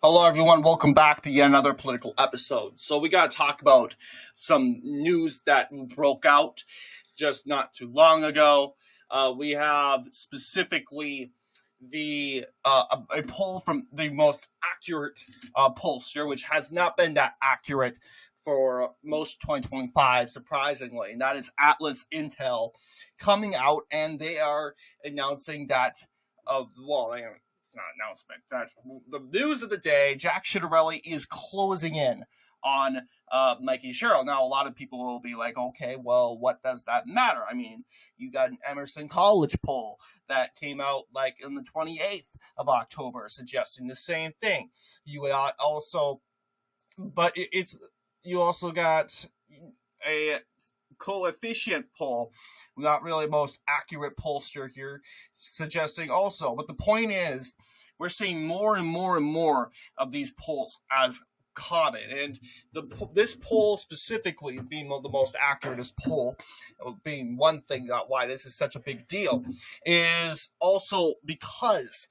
Hello, everyone. Welcome back to yet another political episode. So we got to talk about some news that broke out just not too long ago. We have specifically a poll from the most accurate pollster, which has not been that accurate for most 2025, surprisingly, and that is Atlas Intel coming out, and they are announcing that. It's not an announcement. That's the news of the day. Jack Ciattarelli is closing in on Mikie Sherrill. Now, a lot of people will be like, okay, well, what does that matter? I mean, you got an Emerson College poll that came out like on the 28th of October suggesting the same thing. You got also, but it's you also got a coefficient poll, not really most accurate pollster here, suggesting also. But the point is, we're seeing more and more and more of these polls as common. And this poll specifically being the most accurate poll, being one thing that why this is such a big deal, is also because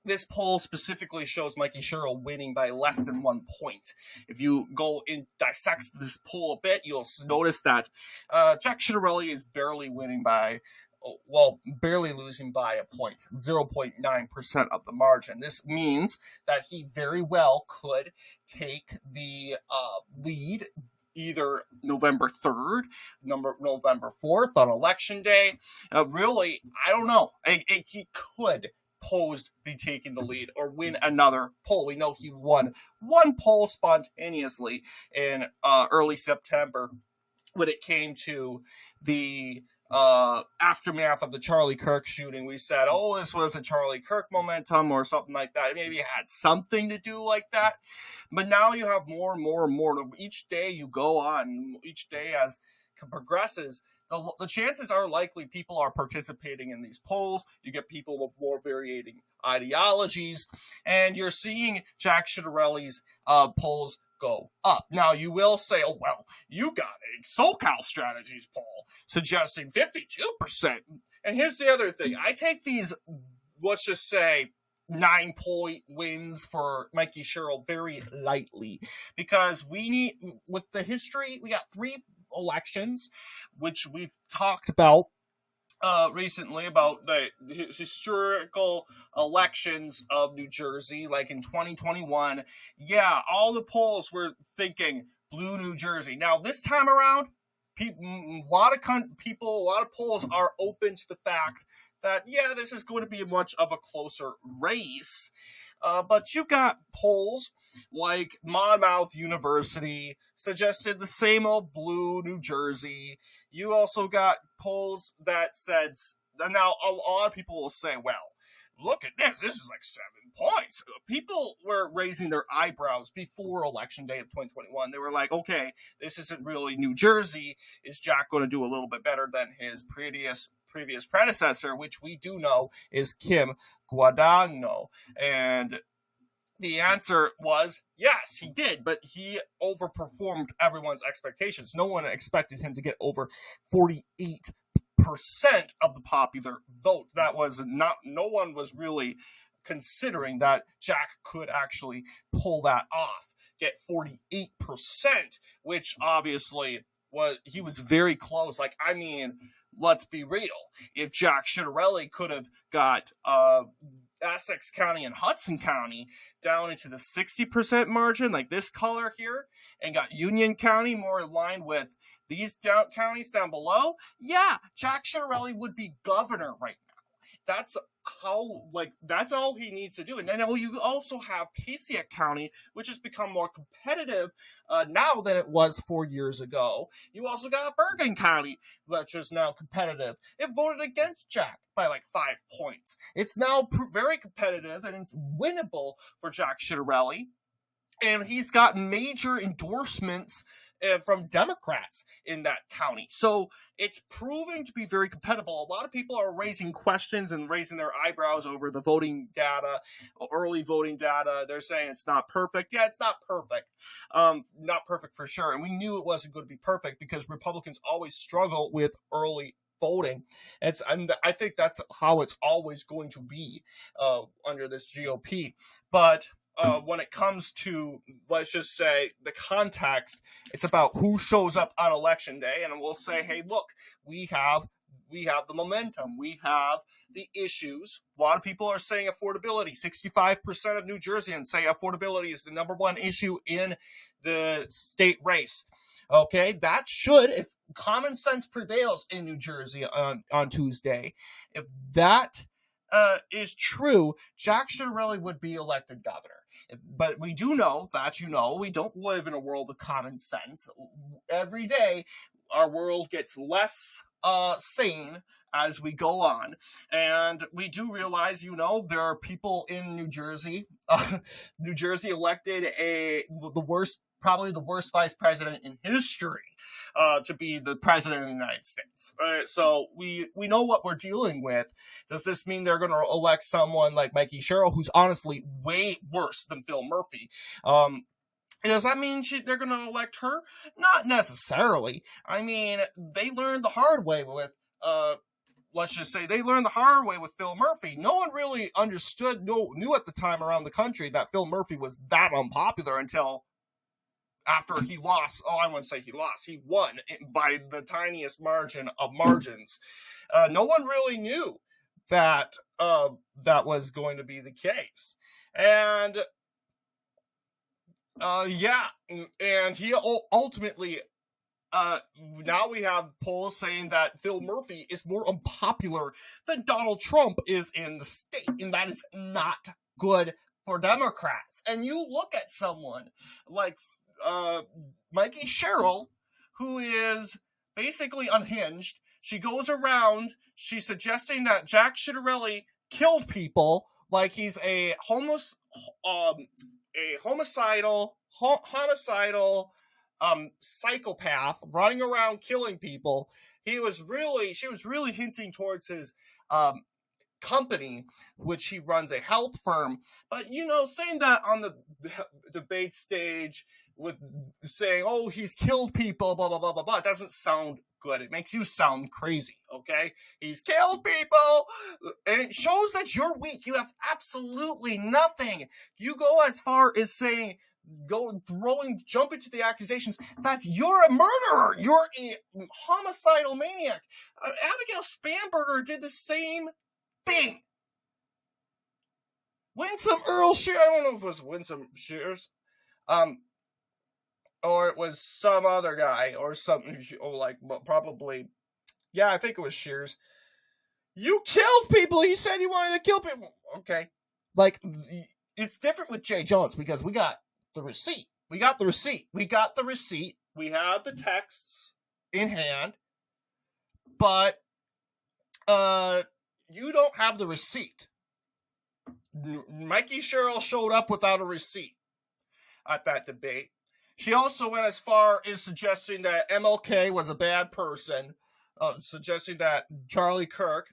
this poll specifically shows Mikie Sherrill winning by less than 1 point. If you go and dissect this poll a bit, you'll notice that Jack Ciattarelli is barely winning by, barely losing by a point, 0.9% of the margin. This means that he very well could take the lead either November 3rd, November 4th on Election Day. Really, I don't know. He could be taking the lead or win another poll. We know he won one poll spontaneously in early September when it came to the aftermath of the Charlie Kirk shooting. We said, oh, this was a Charlie Kirk momentum or something like that. Maybe it had something to do like that. But now you have more and more and more. Each day you go on, each day as it progresses, the chances are likely people are participating in these polls. You get people with more varying ideologies, and you're seeing Jack Ciattarelli's polls go up. Now, you will say, oh, well, you got a SoCal Strategies poll suggesting 52%. And here's the other thing. I take these, let's just say, 9-point wins for Mikie Sherrill very lightly, because we need, with the history, we got 3 elections, which we've talked about recently, about the historical elections of New Jersey, like in 2021. Yeah, all the polls were thinking blue New Jersey. Now, this time around, a lot of polls are open to the fact that, yeah, this is going to be much of a closer race. But you got polls like Monmouth University suggested the same old blue New Jersey. You also got polls that said, now a lot of people will say, well, look at this. This is like 7 points. People were raising their eyebrows before Election Day of 2021. They were like, okay, this isn't really New Jersey. Is Jack going to do a little bit better than his previous predecessor, which we do know is Kim Guadagno? And the answer was yes, he did, but he overperformed everyone's expectations. No one expected him to get over 48% of the popular vote. That was no one was really considering that Jack could actually pull that off, get 48%, which obviously he was very close. Like, I mean, let's be real. If Jack Ciattarelli could have got Essex County and Hudson County down into the 60% margin, like this color here, and got Union County more in line with these counties down below, yeah, Jack Ciattarelli would be governor right now. That's all he needs to do. And then you also have Passaic County, which has become more competitive now than it was 4 years ago. You also got Bergen County, which is now competitive. It voted against Jack by like 5 points. It's now very competitive, and it's winnable for Jack Ciattarelli. And he's got major endorsements from Democrats in that county. So it's proving to be very competitive. A lot of people are raising questions and raising their eyebrows over the voting data, early voting data. They're saying it's not perfect. Yeah, it's not perfect. Not perfect for sure. And we knew it wasn't going to be perfect because Republicans always struggle with early voting. I think that's how it's always going to be under this GOP. But when it comes to, let's just say, the context, it's about who shows up on election day, and we'll say, hey, look, we have the momentum, we have the issues. A lot of people are saying affordability. 65% of New Jerseyans say affordability is the number one issue in the state race. Okay, that should, if common sense prevails in New Jersey on Tuesday, if that is true, Jack Ciattarelli would be elected governor. But we do know that, we don't live in a world of common sense. Every day, our world gets less sane as we go on. And we do realize, there are people in New Jersey. New Jersey elected probably the worst vice president in history to be the president of the United States. So we know what we're dealing with. Does this mean they're going to elect someone like Mikie, who's honestly way worse than Phil Murphy? Does that mean they're going to elect her? Not necessarily. I mean, they learned the hard way with, let's just say they learned the hard way with Phil Murphy. No one really knew at the time around the country that Phil Murphy was that unpopular until after he lost. I wouldn't say he lost. He won by the tiniest margin of margins. No one really knew that that was going to be the case. And and he ultimately, now we have polls saying that Phil Murphy is more unpopular than Donald Trump is in the state, and that is not good for Democrats. And you look at someone like Mikie Sherrill, who is basically unhinged. She goes around, she's suggesting that Jack Ciattarelli killed people, like he's a homicidal psychopath running around killing people. She was really hinting towards his company, which he runs a health firm. But saying that on the debate stage with saying, oh, he's killed people, blah blah blah blah blah, it doesn't sound good. It makes you sound crazy. Okay, he's killed people, and it shows that you're weak. You have absolutely nothing. You go as far as saying, jumping to the accusations that you're a murderer, you're a homicidal maniac. Abigail Spanberger did the same thing. Winsome Earl Shears, I don't know if it was Winsome Shears, or it was some other guy, or something, probably, yeah, I think it was Shears. You killed people. He said you wanted to kill people. Okay. It's different with Jay Jones because we got the receipt. We have the texts in hand, but you don't have the receipt. Mikie Sherrill showed up without a receipt at that debate. She also went as far as suggesting that MLK was a bad person, suggesting that Charlie Kirk,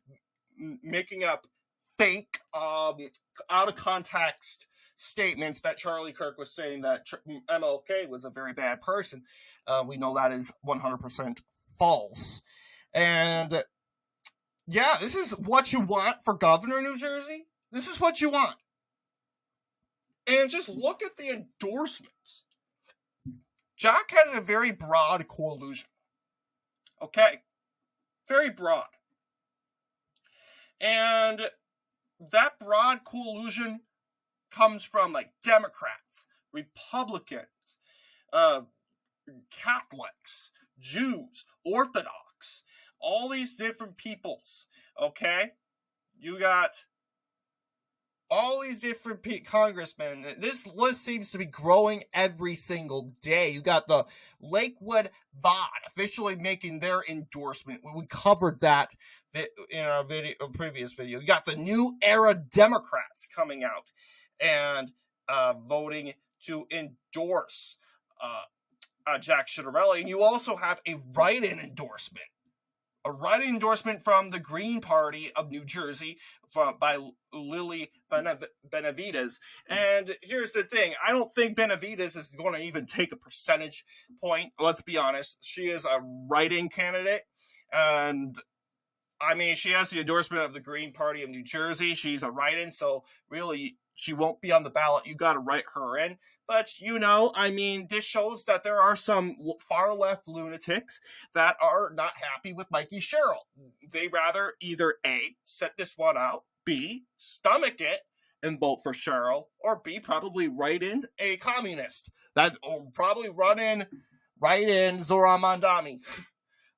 making up fake, out of context statements that Charlie Kirk was saying that MLK was a very bad person. We know that is 100% false. And yeah, this is what you want for governor of New Jersey. This is what you want. And just look at the endorsements. Jack has a very broad coalition. Okay? Very broad. And that broad coalition comes from Democrats, Republicans, Catholics, Jews, Orthodox, all these different peoples. Okay? You got all these different congressmen. This list seems to be growing every single day. You got the Lakewood VOD officially making their endorsement. We covered that in our previous video. You got the New Era Democrats coming out and voting to endorse Jack Ciattarelli. And you also have a write-in endorsement. A write-in endorsement from the Green Party of New Jersey by Lily Benavides. And here's the thing. I don't think Benavides is going to even take a percentage point. Let's be honest. She is a write-in candidate. And I mean, she has the endorsement of the Green Party of New Jersey. She's a write-in, so really she won't be on the ballot. You got to write her in. But, I mean, this shows that there are some far-left lunatics that are not happy with Mikie Sherrill. They rather either A, set this one out, B, stomach it, and vote for Sherrill, or B, probably write in a communist. That's probably write in Zoran Mandami.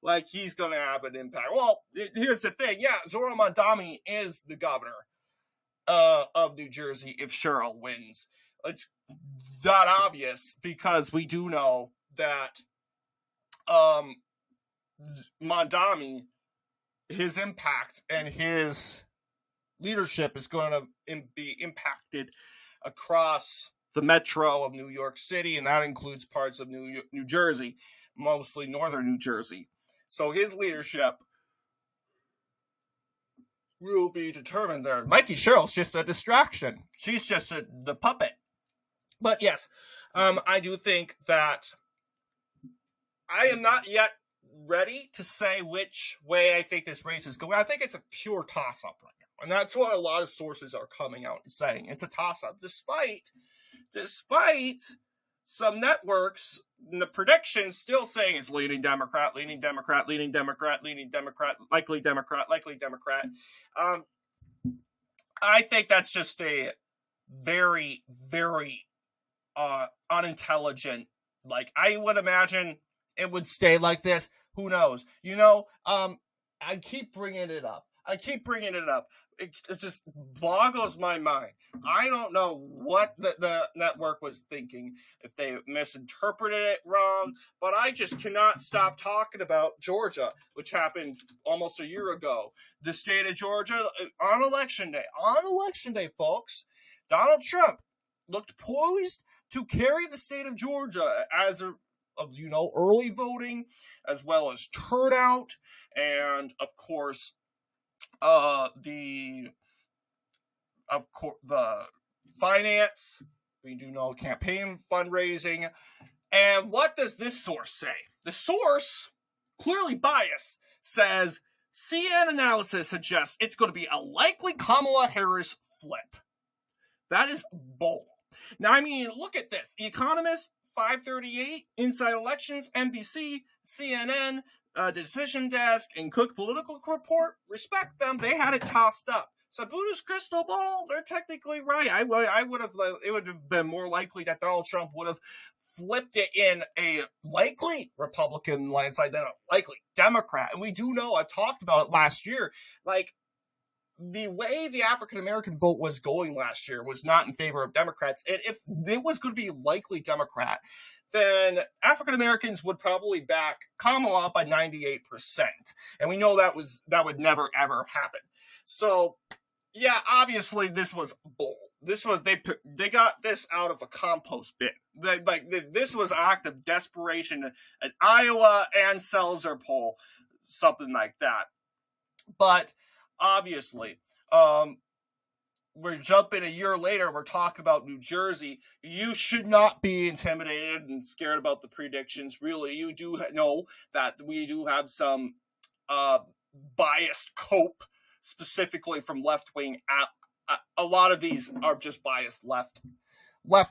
Like, he's going to have an impact. Well, here's the thing. Yeah, Zoran Mandami is the governor of New Jersey if Sherrill wins. It's that obvious because we do know that Mandami, his impact and his leadership is going to be impacted across the metro of New York City, and that includes parts of New Jersey, mostly northern New Jersey. So his leadership will be determined there. Mikie Sherrill's just a distraction. She's just the puppet. But yes, I do think that I am not yet ready to say which way I think this race is going. I think it's a pure toss-up right now. And that's what a lot of sources are coming out and saying. It's a toss-up. Despite some networks, the predictions still saying it's leaning Democrat, leaning Democrat, leaning Democrat, leaning Democrat, likely Democrat, likely Democrat. I think that's just a very, very unintelligent. Like, I would imagine it would stay like this. Who knows? I keep bringing it up. It just boggles my mind. I don't know what the network was thinking, if they misinterpreted it wrong, but I just cannot stop talking about Georgia, which happened almost a year ago. The state of Georgia, on election day, folks, Donald Trump looked poised to carry the state of Georgia as early voting, as well as turnout, and of course, the finance. We do know campaign fundraising. And what does this source say? The source, clearly biased, says CNN analysis suggests it's going to be a likely Kamala Harris flip. That is bold. Now, I mean, look at this. The Economist, 538, Inside Elections, NBC, CNN, Decision Desk, and Cook Political Report. Respect them. They had it tossed up. So Buddha's crystal ball, they're technically right. It would have been more likely that Donald Trump would have flipped it in a likely Republican landslide than a likely Democrat. And we do know, I've talked about it last year, like, the way the African-American vote was going last year was not in favor of Democrats. And if it was going to be likely Democrat, then African-Americans would probably back Kamala by 98%. And we know that would never, ever happen. So, yeah, obviously this was bold. They got this out of a compost bin. This was an act of desperation, an Iowa and Seltzer poll, something like that. But obviously, we're jumping a year later. We're talking about New Jersey. You should not be intimidated and scared about the predictions. Really, you do know that we do have some biased cope, specifically from left wing. A lot of these are just biased left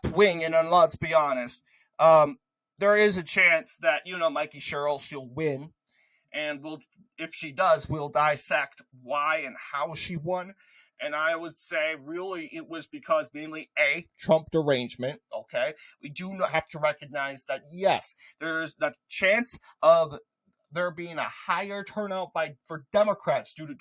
wing, and let's be honest, there is a chance that Mikie Sherrill, she'll win, and if she does, we'll dissect why and how she won. And I would say, really, it was because mainly Trump derangement. Okay, we do have to recognize that yes, there's the chance of there being a higher turnout for Democrats due to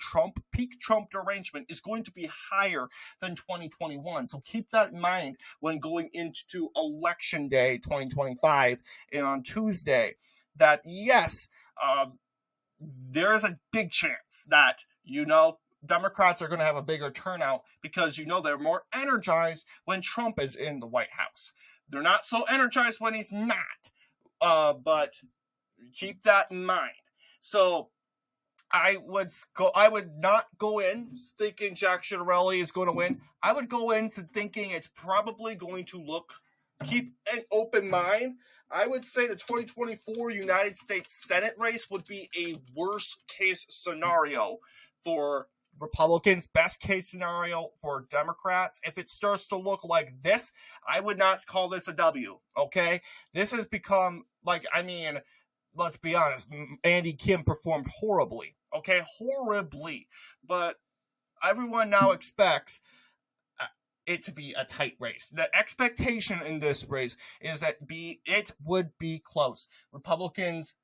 peak Trump derangement is going to be higher than 2021. So keep that in mind when going into Election Day 2025 and on Tuesday. That yes, there is a big chance that Democrats are going to have a bigger turnout because they're more energized when Trump is in the White House. They're not so energized when he's not. But keep that in mind. So I would not go in thinking Jack Ciattarelli is going to win. I would go in thinking it's probably going to keep an open mind. I would say the 2024 United States Senate race would be a worst case scenario for Republicans, best case scenario for Democrats. If it starts to look like this, I would not call this a W, okay? This has become, let's be honest, Andy Kim performed horribly, okay? Horribly. But everyone now expects it to be a tight race. The expectation in this race is that it would be close. Republicans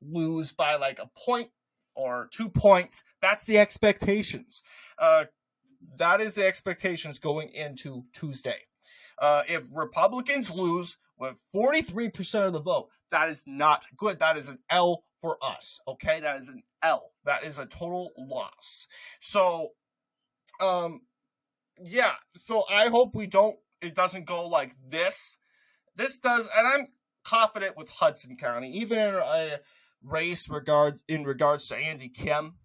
lose by like a point or 2 points. That's the expectations. That is the expectations going into Tuesday. If Republicans lose with 43% of the vote, that is not good. That is an L for us. Okay, that is an L. That is a total loss. So, yeah. So I hope it doesn't go like this. This does, and I'm confident with Hudson County, even in a race in regards to Andy Kim.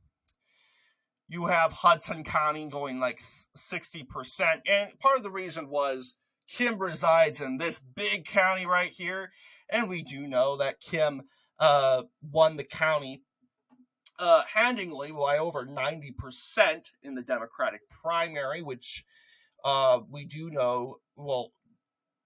You have Hudson County going like 60%, and part of the reason was Kim resides in this big county right here, and we do know that Kim won the county handingly by over 90% in the Democratic primary, which we do know, well,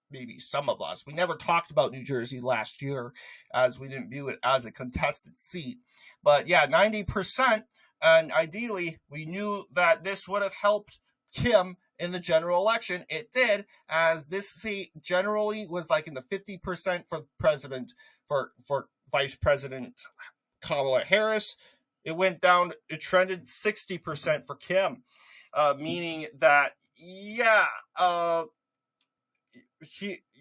maybe some of us, we never talked about New Jersey last year as we didn't view it as a contested seat. But yeah, 90%, and ideally, we knew that this would have helped Kim in the general election. It did, as this seat generally was like in the 50% for president, for Vice President Kamala Harris. It went down, it trended 60% for Kim, meaning that,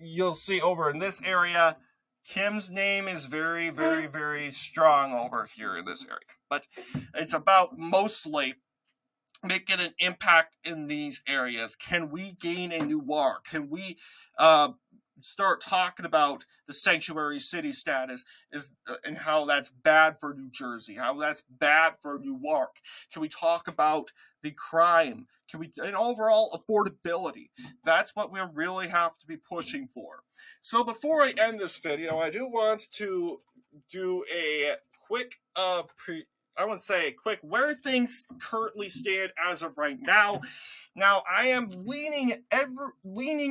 you'll see over in this area, Kim's name is very, very, very strong over here in this area. But it's about mostly making an impact in these areas. Can we gain a new war? Can we start talking about the sanctuary city status and how that's bad for New Jersey, how that's bad for Newark? Can we talk about the crime? And overall affordability? That's what we really have to be pushing for. So before I end this video, I do want to do a quick where things currently stand as of right now. Now, I am leaning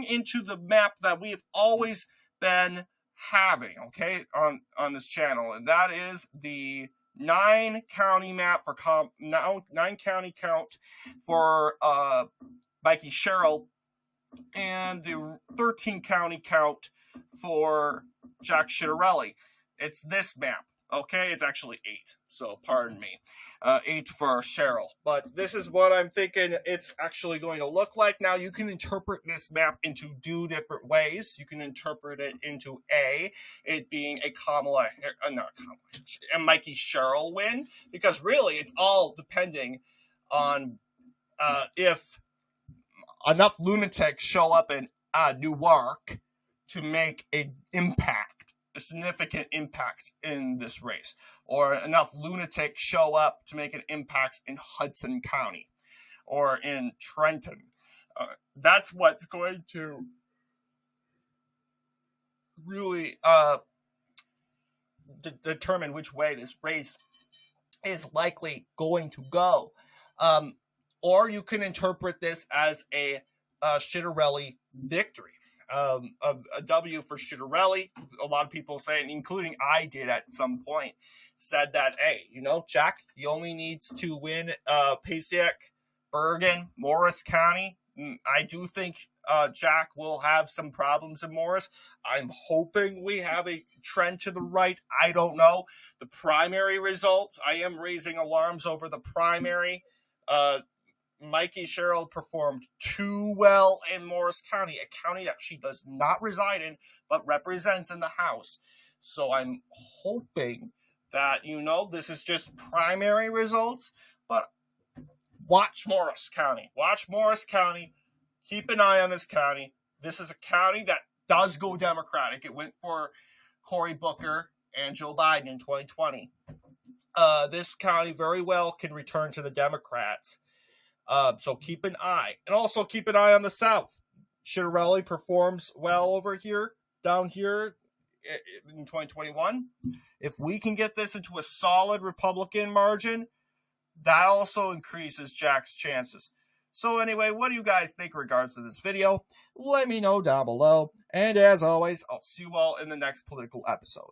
into the map that we've always been having, okay, on this channel, and that is the 9-county map for 9-county count for Mikie Sherrill, and the 13-county count for Jack Ciattarelli. It's this map. Okay, it's actually 8, so pardon me. 8 for Sherrill. But this is what I'm thinking it's actually going to look like. Now, you can interpret this map into 2 different ways. You can interpret it into it being a Mikie Sherrill win, because really it's all depending on if enough lunatics show up in Newark to make an impact. A significant impact in this race, or enough lunatics show up to make an impact in Hudson County or in Trenton. That's what's going to really determine which way this race is likely going to go. Or you can interpret this as a Ciattarelli victory. A W for Ciattarelli. A lot of people say, including I did at some point, said that, hey, Jack, he only needs to win Passaic, Bergen, Morris County. I do think Jack will have some problems in Morris. I'm hoping we have a trend to the right. I don't know. The primary results, I am raising alarms over the primary. Mikie Sherrill performed too well in Morris County, a county that she does not reside in, but represents in the House. So I'm hoping that, this is just primary results, but watch Morris County. Watch Morris County. Keep an eye on this county. This is a county that does go Democratic. It went for Cory Booker and Joe Biden in 2020. This county very well can return to the Democrats. So keep an eye. And also keep an eye on the South. Ciattarelli performs well over here, down here in 2021. If we can get this into a solid Republican margin, that also increases Jack's chances. So anyway, what do you guys think in regards to this video? Let me know down below. And as always, I'll see you all in the next political episode.